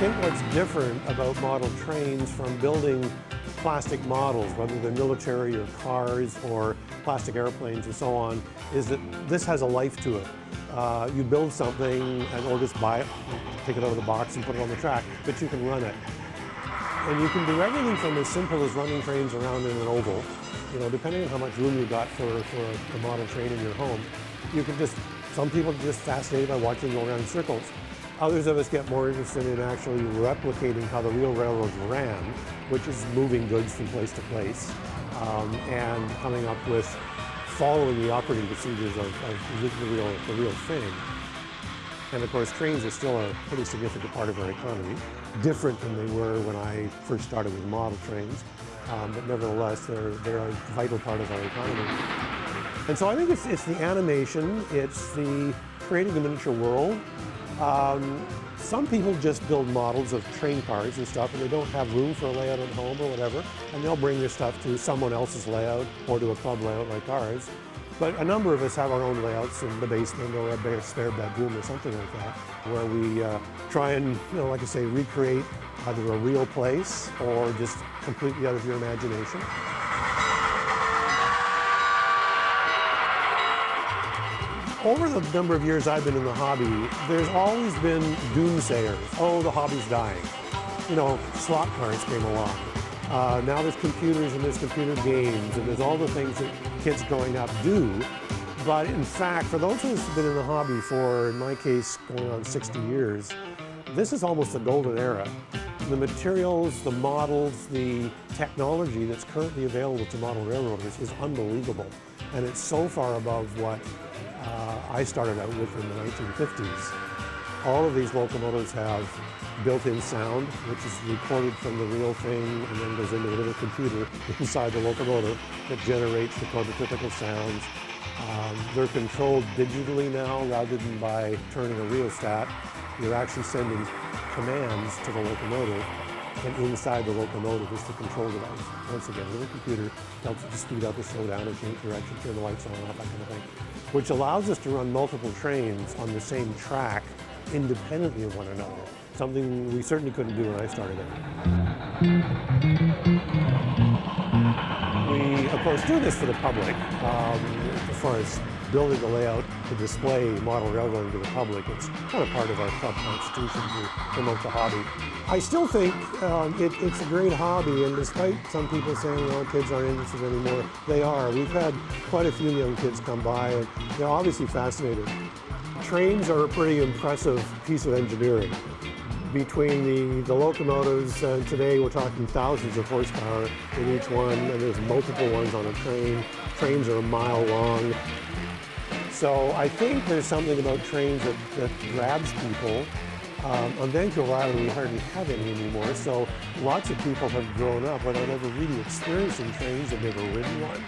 think what's different about model trains from building plastic models, whether they're military or cars or plastic airplanes and so on, is that this has a life to it. You build something or just buy it, take it out of the box and put it on the track, but you can run it. And you can do everything from as simple as running trains around in an oval, depending on how much room you've got for a model train in your home. You can some people are just fascinated by watching them go around in circles. Others of us get more interested in actually replicating how the real railroads ran, which is moving goods from place to place, and coming up with following the operating procedures of the real thing. And of course, trains are still a pretty significant part of our economy, different than they were when I first started with model trains, but nevertheless, they're a vital part of our economy. And so I think it's the animation, it's the creating a miniature world. Some people just build models of train cars and stuff, and they don't have room for a layout at home or whatever, and they'll bring their stuff to someone else's layout or to a club layout like ours. But a number of us have our own layouts in the basement or a spare bedroom or something like that, where we try and, like I say, recreate either a real place or just completely out of your imagination. Over the number of years I've been in the hobby, there's always been doomsayers. Oh, the hobby's dying. Slot cars came along. Now there's computers and there's computer games and there's all the things that kids growing up do. But in fact, for those of us who've been in the hobby for, in my case, going on 60 years, this is almost a golden era. The materials, the models, the technology that's currently available to model railroaders is unbelievable. And it's so far above what I started out with in the 1950s. All of these locomotives have built-in sound, which is recorded from the real thing and then goes into a little computer inside the locomotive that generates the prototypical sounds. They're controlled digitally now rather than by turning a rheostat. You're actually sending commands to the locomotive, and inside the locomotive is the control device. Once again, a little computer tells it to speed up or slow down or change direction, turn the lights on and off, that kind of thing, which allows us to run multiple trains on the same track independently of one another, something we certainly couldn't do when I started out. We, of course, do this for the public. As far as building the layout to display model railroading to the public, it's kind of part of our club constitution to promote the hobby. I still think it's a great hobby, and despite some people saying, kids aren't interested anymore, they are. We've had quite a few young kids come by, and they're obviously fascinated. Trains are a pretty impressive piece of engineering. Between the locomotives, today we're talking thousands of horsepower in each one, and there's multiple ones on a train. Trains are a mile long. So I think there's something about trains that grabs people. On Vancouver Island, we hardly have any anymore, so lots of people have grown up without ever really experiencing trains. They've never ridden one.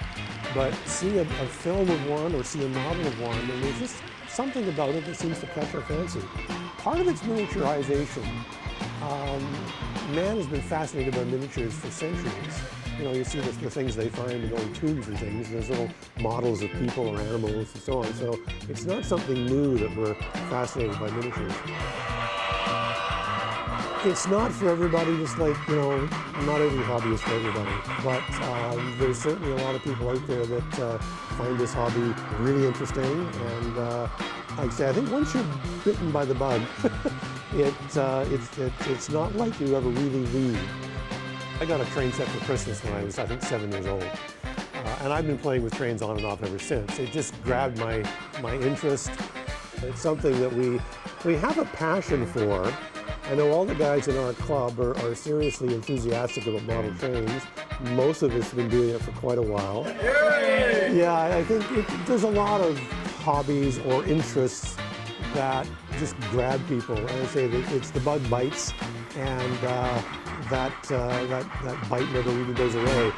But see a film of one or see a model of one, and there's just something about it that seems to catch our fancy. Part of it's miniaturization. Man has been fascinated by miniatures for centuries. You see the things they find in old tubes and things. There's little models of people or animals and so on. So it's not something new that we're fascinated by miniatures. It's not for everybody, just like, not every hobby is for everybody. But there's certainly a lot of people out there that find this hobby really interesting. And like I say, I think once you're bitten by the bug, it's not like you ever really leave. I got a train set for Christmas when I was, I think, 7 years old. And I've been playing with trains on and off ever since. It just grabbed my interest. It's something that we have a passion for. I know all the guys in our club are seriously enthusiastic about model trains. Most of us have been doing it for quite a while. Yeah, I think there's a lot of hobbies or interests that just grab people. And I say that it's the bug bites, and that bite never really goes away.